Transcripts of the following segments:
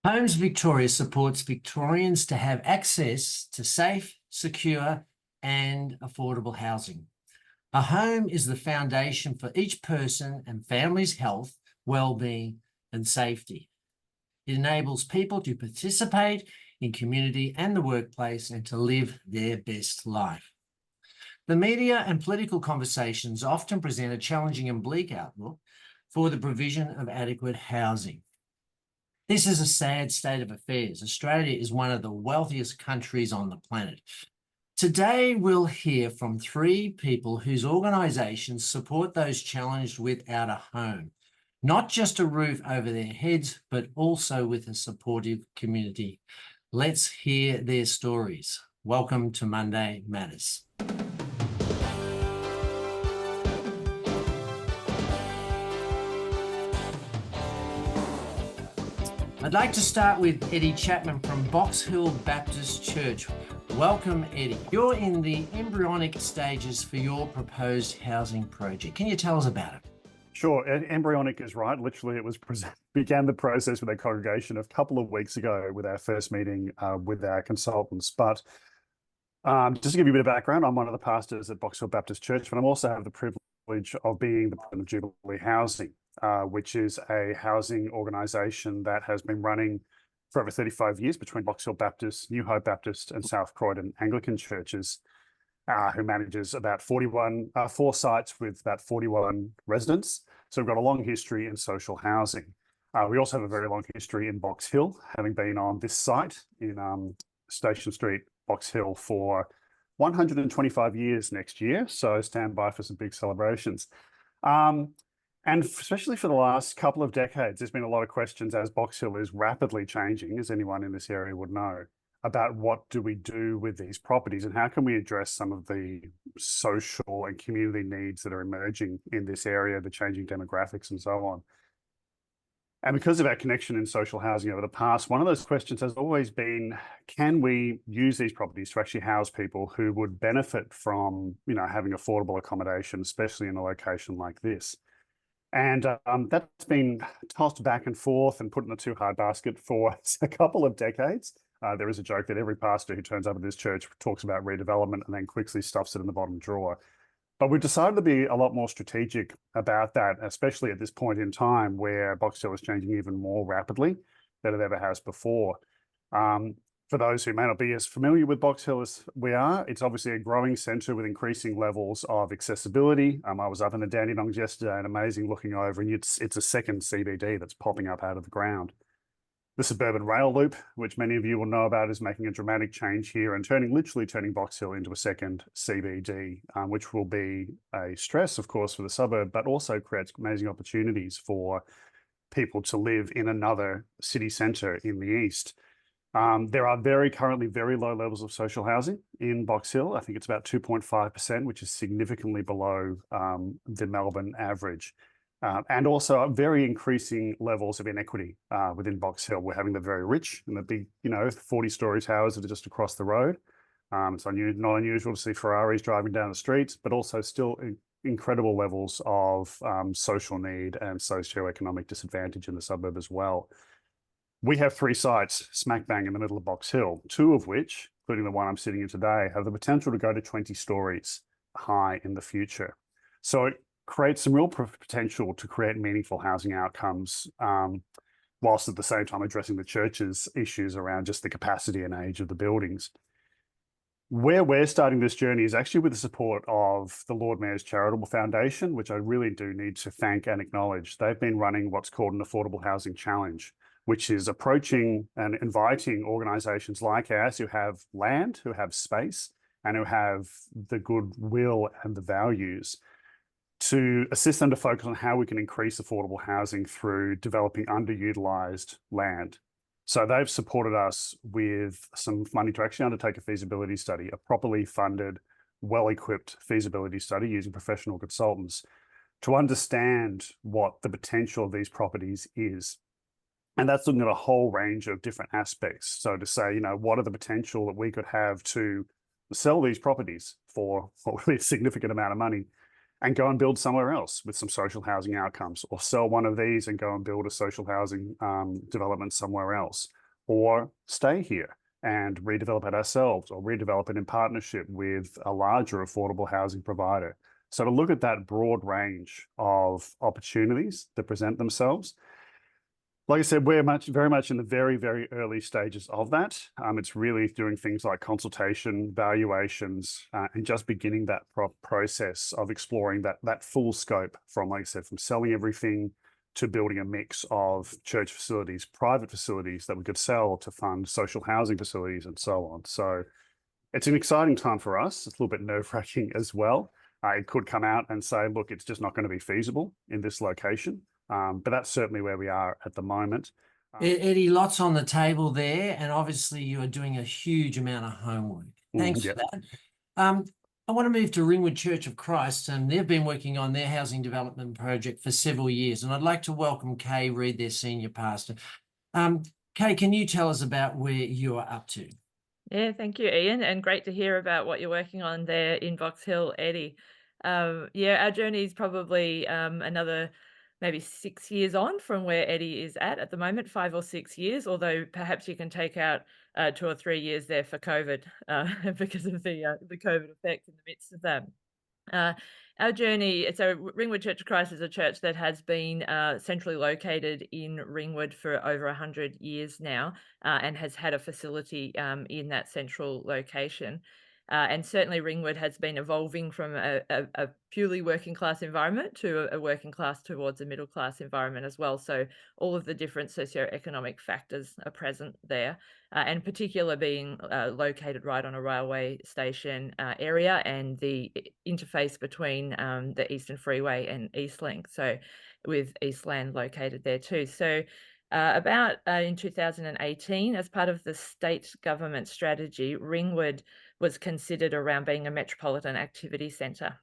Homes Victoria supports Victorians to have access to safe, secure, and affordable housing. A home is the foundation for each person and family's health, well-being, and safety. It enables people to participate in community and the workplace and to live their best life. The media and political conversations often present a challenging and bleak outlook for the provision of adequate housing. This is a sad state of affairs. Australia is one of the wealthiest countries on the planet. Today, we'll hear from three people whose organisations support those challenged without a home, not just a roof over their heads, but also with a supportive community. Let's hear their stories. Welcome to Monday Matters. I'd like to start with Eddie Chapman from Box Hill Baptist Church. Welcome, Eddie. You're in the embryonic stages for your proposed housing project. Can you tell us about it? Sure. Embryonic is right. Literally, it was began the process with our congregation a couple of weeks ago with our first meeting with our consultants. But just to give you a bit of background, I'm one of the pastors at Box Hill Baptist Church, but I also have the privilege of being the president of Jubilee Housing, which is a housing organisation that has been running for over 35 years between Box Hill Baptist, New Hope Baptist, and South Croydon Anglican churches, who manages about 4 sites with about 41 residents. So we've got a long history in social housing. We also have a very long history in Box Hill, having been on this site in Station Street, Box Hill, for 125 years next year. So stand by for some big celebrations. And especially for the last couple of decades, there's been a lot of questions, as Box Hill is rapidly changing, as anyone in this area would know, about what do we do with these properties and how can we address some of the social and community needs that are emerging in this area, the changing demographics and so on. And because of our connection in social housing over the past, one of those questions has always been, can we use these properties to actually house people who would benefit from, having affordable accommodation, especially in a location like this? And that's been tossed back and forth and put in a too hard basket for a couple of decades. There is a joke that every pastor who turns up at this church talks about redevelopment and then quickly stuffs it in the bottom drawer. But we've decided to be a lot more strategic about that, especially at this point in time where Box Hill is changing even more rapidly than it ever has before. For those who may not be as familiar with Box Hill as we are, it's obviously a growing centre with increasing levels of accessibility. I was up in the Dandenongs yesterday and amazing looking over, and it's a second CBD that's popping up out of the ground. The suburban rail loop, which many of you will know about, is making a dramatic change here and literally turning Box Hill into a second CBD, which will be a stress, of course, for the suburb, but also creates amazing opportunities for people to live in another city centre in the east. There are currently very low levels of social housing in Box Hill. I think it's about 2.5%, which is significantly below the Melbourne average. And also very increasing levels of inequity within Box Hill. We're having the very rich and the big, 40-storey towers that are just across the road. It's not unusual to see Ferraris driving down the streets, but also still incredible levels of social need and socioeconomic disadvantage in the suburb as well. We have 3 sites smack bang in the middle of Box Hill, 2 of which, including the one I'm sitting in today, have the potential to go to 20 stories high in the future. So it creates some real potential to create meaningful housing outcomes, whilst at the same time addressing the church's issues around just the capacity and age of the buildings. Where we're starting this journey is actually with the support of the Lord Mayor's Charitable Foundation, which I really do need to thank and acknowledge. They've been running what's called an Affordable Housing Challenge, which is approaching and inviting organisations like ours who have land, who have space, and who have the goodwill and the values to assist them to focus on how we can increase affordable housing through developing underutilised land. So they've supported us with some money to actually undertake a feasibility study, a properly funded, well-equipped feasibility study using professional consultants to understand what the potential of these properties is. And that's looking at a whole range of different aspects. So to say, what are the potential that we could have to sell these properties for what would be a significant amount of money, and go and build somewhere else with some social housing outcomes, or sell one of these and go and build a social housing development somewhere else, or stay here and redevelop it ourselves, or redevelop it in partnership with a larger affordable housing provider. So to look at that broad range of opportunities that present themselves, like I said, we're very much in the very, very early stages of that. It's really doing things like consultation, valuations, and just beginning that process of exploring that full scope from, like I said, from selling everything to building a mix of church facilities, private facilities that we could sell to fund social housing facilities and so on. So it's an exciting time for us. It's a little bit nerve-wracking as well. It could come out and say, look, it's just not going to be feasible in this location. But that's certainly where we are at the moment. Eddie, lots on the table there, and obviously you are doing a huge amount of homework. Thanks for that. I want to move to Ringwood Church of Christ, and they've been working on their housing development project for several years, and I'd like to welcome Kaye Reid, their senior pastor. Kaye, can you tell us about where you are up to? Yeah, thank you, Ian, and great to hear about what you're working on there in Box Hill, Eddie. Yeah, our journey is probably another maybe 6 years on from where Eddie is at the moment, 5 or 6 years, although perhaps you can take out 2 or 3 years there for COVID because of the COVID effect in the midst of that. Our journey, so Ringwood Church of Christ is a church that has been centrally located in Ringwood for over 100 years now, and has had a facility in that central location. And certainly Ringwood has been evolving from a purely working class environment to a working class towards a middle class environment as well. So all of the different socioeconomic factors are present there, and particular being located right on a railway station area and the interface between the Eastern Freeway and Eastlink. So with Eastland located there too. So about in 2018, as part of the state government strategy, Ringwood was considered around being a metropolitan activity centre.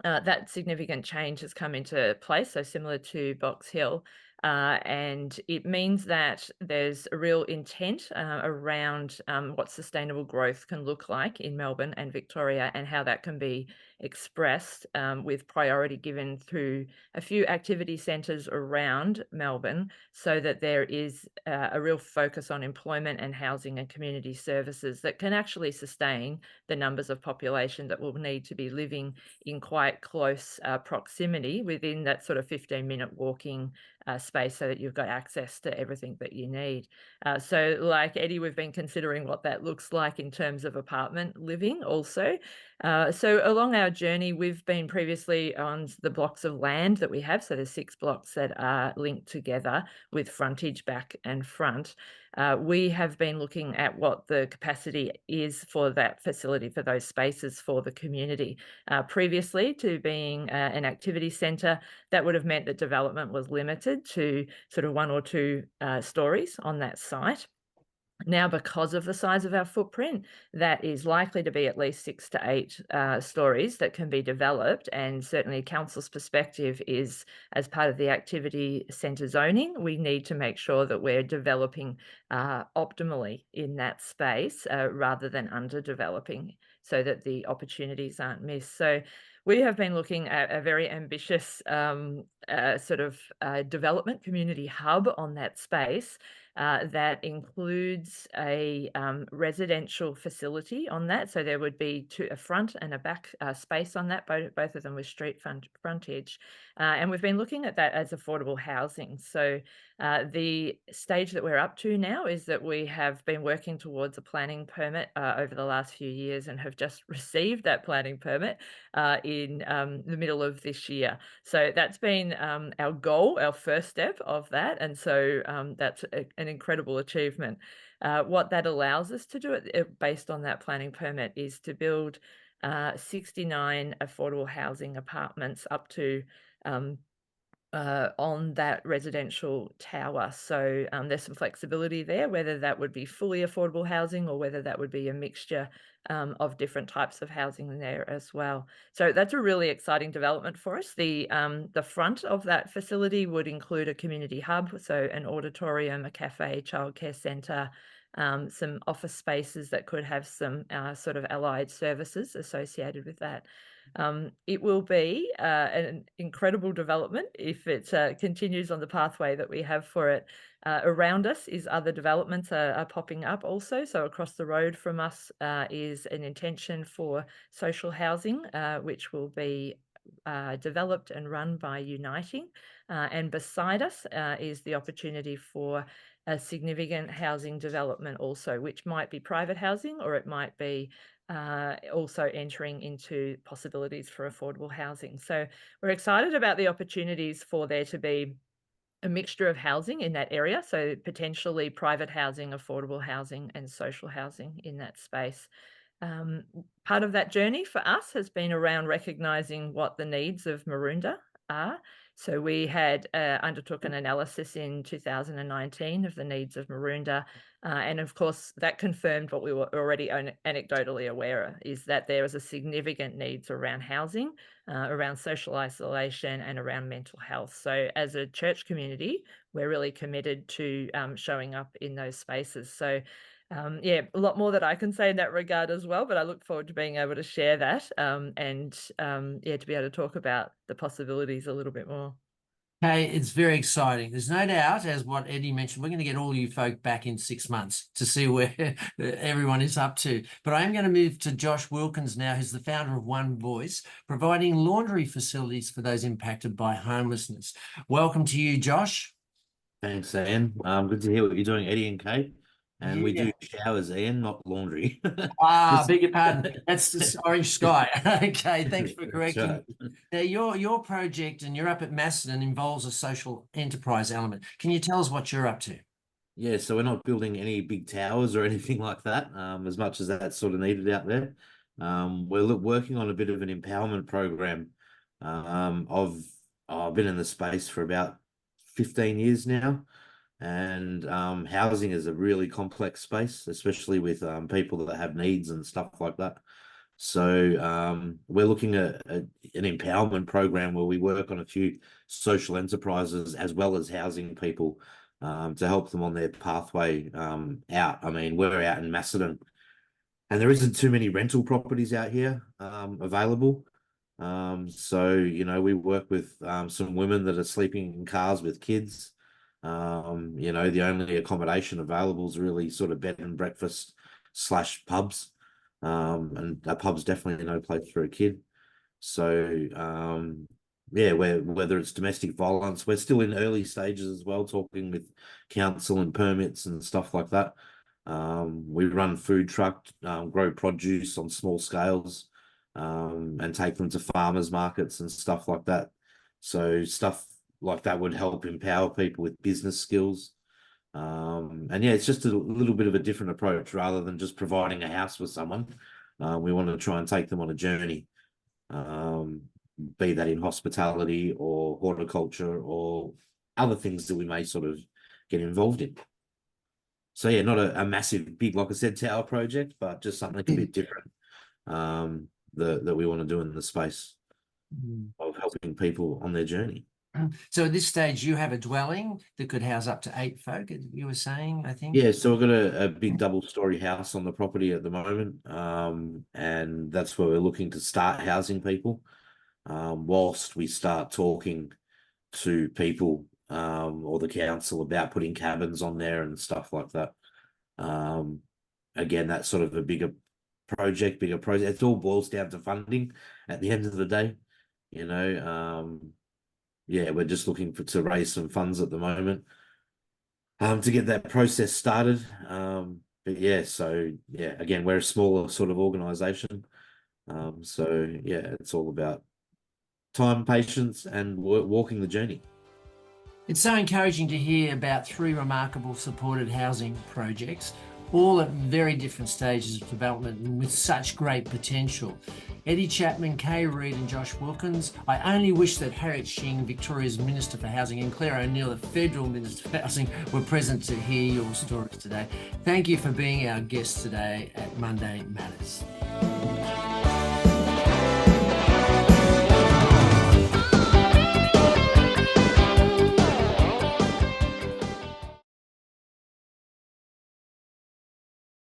That significant change has come into place, so similar to Box Hill, and it means that there's a real intent around what sustainable growth can look like in Melbourne and Victoria, and how that can be expressed with priority given through a few activity centres around Melbourne, so that there is a real focus on employment and housing and community services that can actually sustain the numbers of population that will need to be living in quite close proximity within that sort of 15-minute walking space, so that you've got access to everything that you need. So like Eddie, we've been considering what that looks like in terms of apartment living also. So along our journey, we've been previously on the blocks of land that we have. So there's 6 blocks that are linked together with frontage back and front. We have been looking at what the capacity is for that facility, for those spaces for the community. Previously to being an activity centre, that would have meant that development was limited to sort of 1 or 2 stories on that site. Now, because of the size of our footprint, that is likely to be at least 6 to 8 stories that can be developed. And certainly council's perspective is, as part of the activity centre zoning, we need to make sure that we're developing optimally in that space rather than underdeveloping, so that the opportunities aren't missed. So we have been looking at a very ambitious sort of development community hub on that space. That includes a residential facility on that. So there would be a front and a back space on that, both of them with street frontage. And we've been looking at that as affordable housing. So the stage that we're up to now is that we have been working towards a planning permit over the last few years, and have just received that planning permit in the middle of this year. So that's been our goal, our first step of that. And so that's an incredible achievement. What that allows us to do, based on that planning permit, is to build 69 affordable housing apartments up to on that residential tower. So there's some flexibility there, whether that would be fully affordable housing or whether that would be a mixture of different types of housing there as well. So that's a really exciting development for us. The front of that facility would include a community hub, so an auditorium, a cafe, childcare centre, some office spaces that could have some sort of allied services associated with that. It will be an incredible development if it continues on the pathway that we have for it. Around us is other developments are popping up also. So across the road from us is an intention for social housing, which will be developed and run by Uniting. And beside us is the opportunity for a significant housing development also, which might be private housing, or it might be also entering into possibilities for affordable housing. So we're excited about the opportunities for there to be a mixture of housing in that area. So potentially private housing, affordable housing, and social housing in that space. Part of that journey for us has been around recognising what the needs of Maroondah are. So we had undertook an analysis in 2019 of the needs of Maroondah, and of course that confirmed what we were already anecdotally aware of, is that there is a significant needs around housing, around social isolation, and around mental health. So as a church community, we're really committed to showing up in those spaces. So yeah, a lot more that I can say in that regard as well, but I look forward to being able to share that and yeah, to be able to talk about the possibilities a little bit more. Okay, it's very exciting. There's no doubt, as what Eddie mentioned, we're going to get all you folk back in 6 months to see where everyone is up to. But I'm going to move to Josh Wilkins now, who's the founder of One Voice, providing laundry facilities for those impacted by homelessness. Welcome to you, Josh. Thanks, Ian. Good to hear what you're doing, Eddie and Kate. And we Yeah. do showers, Ian, not laundry. Beg your pardon. That's the Orange Sky. Okay, thanks for correcting. Right. Now, your project, and you're up at Macedon, involves a social enterprise element. Can you tell us what you're up to? Yeah, so we're not building any big towers or anything like that, as much as that's sort of needed out there. We're working on a bit of an empowerment program. I've been in the space for about 15 years now. And housing is a really complex space, especially with people that have needs and stuff like that. So we're looking at an empowerment program where we work on a few social enterprises as well as housing people to help them on their pathway out. I mean, we're out in Macedon, and there isn't too many rental properties out here available. So, you know, we work with some women that are sleeping in cars with kids. You know, the only accommodation available is really sort of bed and breakfast / pubs. And a pub's definitely no place for a kid. So, yeah, whether it's domestic violence, we're still in early stages as well, talking with council and permits and stuff like that. We run food truck, grow produce on small scales, and take them to farmers markets and stuff like that. So stuff like that would help empower people with business skills. And yeah, it's just a little bit of a different approach rather than just providing a house for someone. We want to try and take them on a journey, be that in hospitality or horticulture or other things that we may sort of get involved in. So yeah, not a massive, big, like I said, tower project, but just something a bit different that we want to do in the space of helping people on their journey. So at this stage, you have a dwelling that could house up to 8 folk, as you were saying, I think? Yeah, so we've got a big double-story house on the property at the moment, and that's where we're looking to start housing people, whilst we start talking to people or the council about putting cabins on there and stuff like that. Again, that's sort of a bigger project. It all boils down to funding at the end of the day, you know. Yeah, we're just looking to raise some funds at the moment to get that process started. But yeah, so yeah, again, we're a smaller sort of organization. So yeah, it's all about time, patience, and walking the journey. It's so encouraging to hear about 3 remarkable supported housing projects. all at very different stages of development and with such great potential. Eddie Chapman, Kaye Reid and Josh Wilkins. I only wish that Harriet Shing, Victoria's Minister for Housing, and Claire O'Neill, the Federal Minister for Housing, were present to hear your stories today. Thank you for being our guests today at Monday Matters.